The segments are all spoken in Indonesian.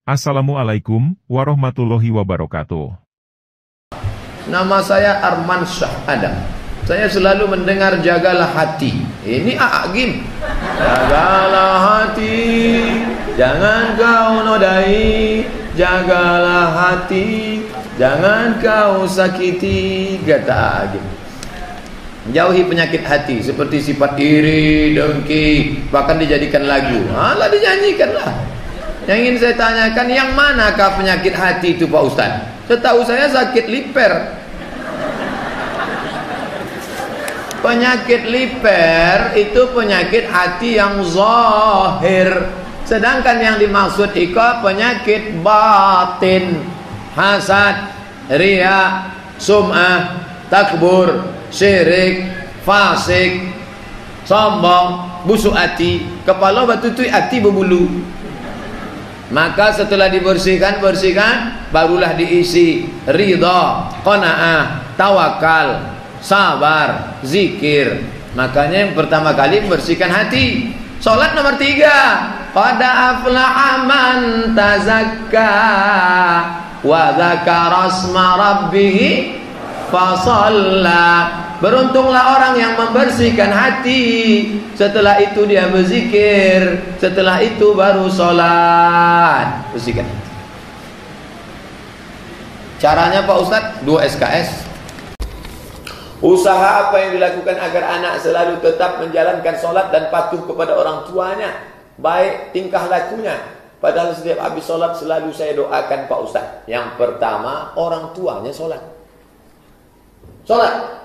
Assalamualaikum warahmatullahi wabarakatuh. Nama saya Arman Syah Adam. Saya selalu mendengar jagalah hati. Ini Agim. Jagalah hati, jangan kau nodai. Jagalah hati, jangan kau sakiti, kata Agim. Jauhi penyakit hati seperti sifat iri, dengki, bahkan dijadikan lagu. Alah, dinyanyikanlah. Yang ingin saya tanyakan, yang manakah penyakit hati itu Pak Ustaz? Setahu saya sakit liper. Penyakit liper itu penyakit hati yang zahir. Sedangkan yang dimaksud ika penyakit batin. Hasad, riya, sum'ah, takbur, syirik, fasik, sombong, busuk hati, kepala batutui, hati berbulu. Maka setelah bersihkan, barulah diisi ridha, qanaah, tawakal, sabar, zikir. Makanya yang pertama kali membersihkan hati. Salat nomor 3. Qad aflaha man tazakka wa dzakara asma rabbih fasalla. Beruntunglah orang yang membersihkan hati. Setelah itu dia berzikir. Setelah itu baru sholat. Bersihkan hati. Caranya Pak Ustadz 2 SKS. Usaha apa yang dilakukan agar anak selalu tetap menjalankan sholat dan patuh kepada orang tuanya, baik tingkah lakunya. Padahal setiap habis sholat selalu saya doakan Pak Ustadz. Yang pertama, orang tuanya sholat. Sholat.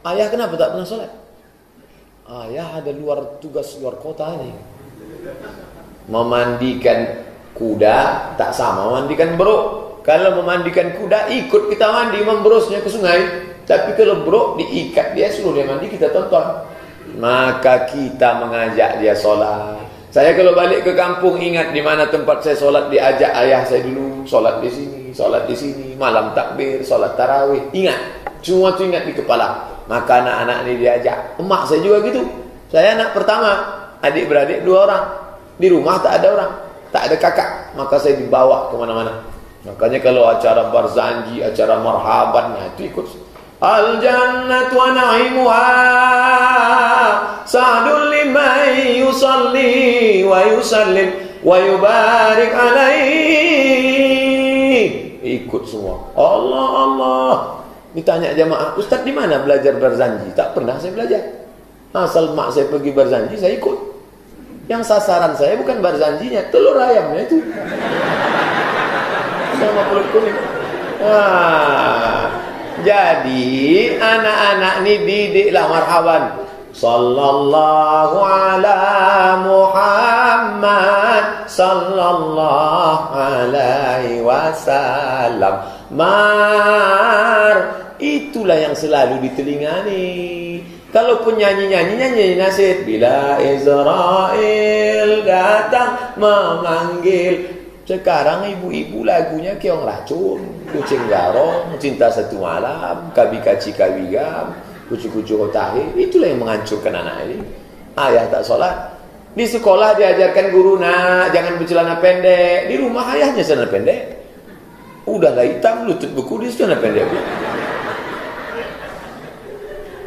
Ayah kenapa tak pernah sholat? Ayah ada tugas luar kota nih. Memandikan kuda tak sama memandikan beruk. Kalau memandikan kuda ikut kita mandi, memberusnya ke sungai. Tapi kalau beruk diikat dia, suruh dia mandi, kita tonton. Maka kita mengajak dia sholat. Saya kalau balik ke kampung ingat di mana tempat saya sholat, diajak ayah saya dulu sholat di sini, malam takbir, sholat tarawih. Ingat, semua itu ingat di kepala. Maka anak-anak ini diajak. Emak saya juga gitu. Saya anak pertama, adik-beradik 2 orang. Di rumah tak ada orang, tak ada kakak. Maka saya dibawa kemana-mana. Makanya kalau acara barzanji, acara marhaban, itu ikut. Al-jannatu wa na'imuha sa'dun liman yusalli wa yusallim wa yubarik alaihi. Ikut semua. Allah. Ditanya jamaah, Ustaz di mana belajar barzanji? Tak pernah saya belajar. Asal mak saya pergi barzanji, saya ikut. Yang sasaran saya bukan barzanjinya, telur ayamnya itu. Sama perut kuning. Jadi anak-anak ini didiklah marhaban. Sallallahu ala Muhammad sallallahu alaihi wasallam. Itulah yang selalu di telinga nih. Kalau pun nyanyi nasyid, bila Israel datang memanggil. Sekarang ibu-ibu lagunya keong racun, kucing garong, cinta satu malam, kabi kaci kawigam, kucu-kucu otahe. Itulah yang menghancurkan anak ini. Ayah tak sholat. Di sekolah diajarkan guru, nak jangan bercelana pendek. Di rumah ayahnya celana pendek. Udahlah hitam, lutut beku, dia celana pendek.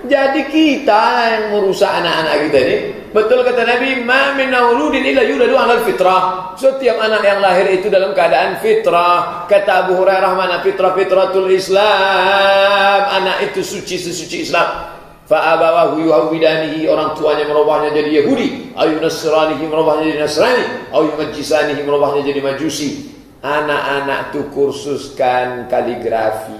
Jadi kita yang merusak anak-anak kita ini. Betul kata Nabi, ma min mauludin illa yuladu 'alal fitrah. Setiap anak yang lahir itu dalam keadaan fitrah. Kata Abu Hurairah, mana fitrah? Fitratul Islam. Anak itu suci sesuci Islam. Fa abawahu yuhawidanihi, orang tuanya merubahnya jadi Yahudi, ayu nasranihi, merubahnya jadi Nasrani, ayu majisanihi, merubahnya jadi Majusi. Anak-anak itu kursuskan kaligrafi,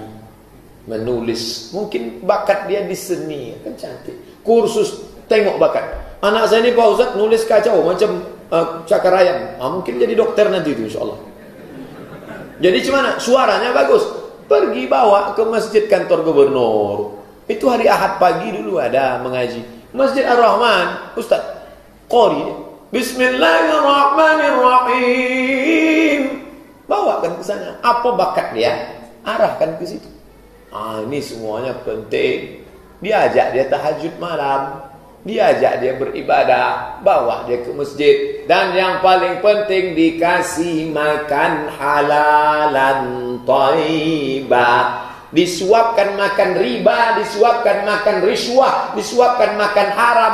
menulis. Mungkin bakat dia di seni, kan cantik. Kursus tengok bakat. Anak saya ini Pak Ustaz nulis kacau macam cakar ayam. Mungkin jadi dokter nanti itu insyaAllah. Jadi gimana? Suaranya bagus. Pergi bawa ke masjid kantor gubernur. Itu hari Ahad pagi dulu ada mengaji. Masjid Ar-Rahman, Ustaz Qori. Bismillahirrahmanirrahim. Bawakan ke sana. Apa bakat dia? Arahkan ke situ. Ini semuanya penting. Diajak dia tahajud malam. Diajak dia beribadah, bawa dia ke masjid. Dan yang paling penting dikasih makan halalan thayyibah. Disuapkan makan riba, disuapkan makan riswah, disuapkan makan haram.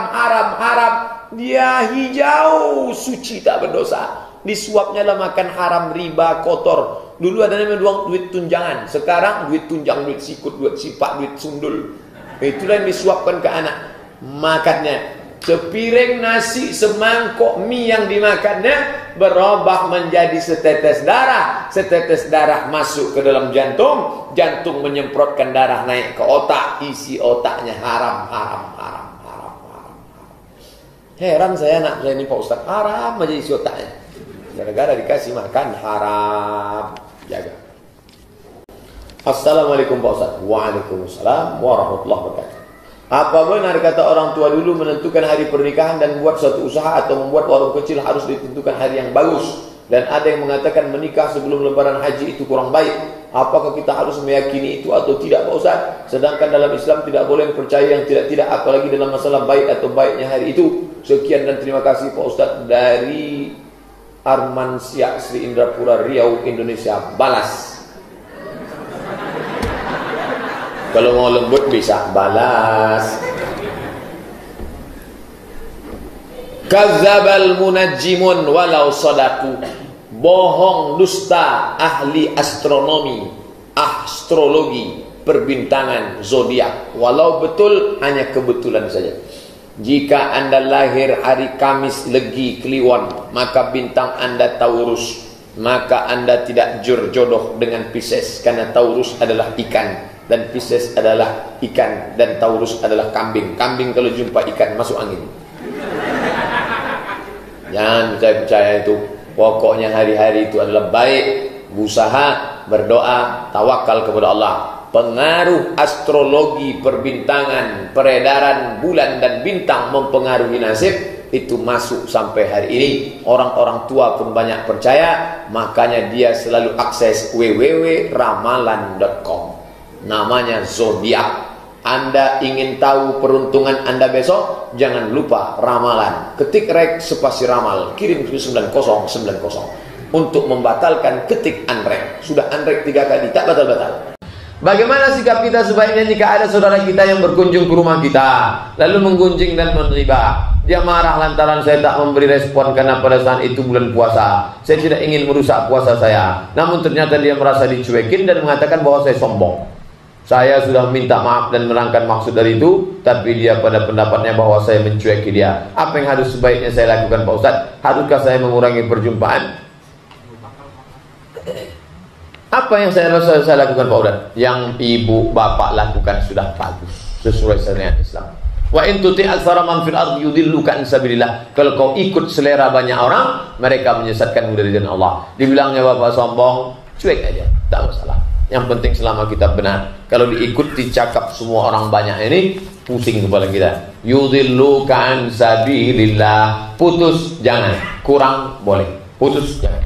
Dia hijau, suci tak berdosa. Disuapnya lah makan haram, riba, kotor. Dulu ada namanya duit tunjangan. Sekarang duit tunjang, duit sikut, duit sipak, duit sundul. Itulah yang disuapkan ke anak. Makannya sepiring nasi, semangkok mie yang dimakannya berubah menjadi setetes darah. Setetes darah masuk ke dalam jantung, jantung menyemprotkan darah naik ke otak, isi otaknya haram. Heran saya anak saya ini Pak Ustaz, haram aja isi otaknya. Gara-gara dikasih makan haram. Jaga. Assalamualaikum Pak Ustaz. Waalaikumsalam warahmatullahi wabarakatuh. Apa benar kata orang tua dulu menentukan hari pernikahan dan buat suatu usaha atau membuat warung kecil harus ditentukan hari yang bagus? Dan ada yang mengatakan menikah sebelum lebaran haji itu kurang baik. Apakah kita harus meyakini itu atau tidak Pak Ustaz? Sedangkan dalam Islam tidak boleh percaya yang tidak-tidak, apalagi dalam masalah baik atau baiknya hari itu. Sekian dan terima kasih Pak Ustaz. Dari Armansyah, Sri Indrapura, Riau, Indonesia. Balas. Kalau mau lembut bisa balas. Kazzabal munajjimun walau sadaku. Bohong dusta ahli astronomi, astrologi, perbintangan, zodiak. Walau betul, hanya kebetulan saja. Jika Anda lahir hari Kamis Legi Kliwon, maka bintang Anda Taurus. Maka Anda tidak jodoh dengan Pisces, karena Taurus adalah ikan dan Pisces adalah ikan, dan Taurus adalah kambing. Kambing kalau jumpa ikan masuk angin. Jangan percaya itu. Pokoknya hari-hari itu adalah baik. Berusaha, berdoa, tawakal kepada Allah. Pengaruh astrologi, perbintangan, peredaran bulan dan bintang mempengaruhi nasib. Itu masuk sampai hari ini. Orang-orang tua pun banyak percaya. Makanya dia selalu akses www.ramalan.com. Namanya zodiak. Anda ingin tahu peruntungan Anda besok? Jangan lupa ramalan. Ketik rek spasi ramal, kirim ke 9090. Untuk membatalkan, ketik anrek. Sudah anrek 3 kali, tak batal-batal. Bagaimana sikap kita sebaiknya jika ada saudara kita yang berkunjung ke rumah kita, lalu menggunjing dan menriba? Dia marah lantaran saya tak memberi respon karena pada saat itu bulan puasa. Saya tidak ingin merusak puasa saya. Namun ternyata dia merasa dicuekin dan mengatakan bahwa saya sombong. Saya sudah minta maaf dan menerangkan maksud dari itu, tapi dia pada pendapatnya bahwa saya mencueki dia. Apa yang harus sebaiknya saya lakukan Pak Ustaz? Haruskah saya mengurangi perjumpaan? Apa yang saya lakukan Pak Ustaz? Yang ibu bapak lakukan sudah bagus, sesuai syariat Islam. Wa in tuti' aktsara man fil ardi yudilluka an sabilillah. Kalau kau ikut selera banyak orang, mereka menyesatkanmu dari jalan Allah. Dibilangnya bapak sombong, cuek aja, tak masalah. Yang penting selama kita benar. Kalau diikuti cakap semua orang banyak ini, pusing kepala kita. Yudilluka an sabilillah. Putus jangan, kurang boleh. Putus jangan.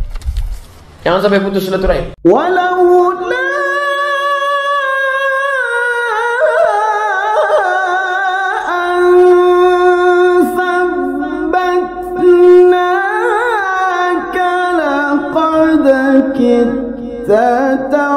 Jangan sampai putus silaturahim. Walau la kita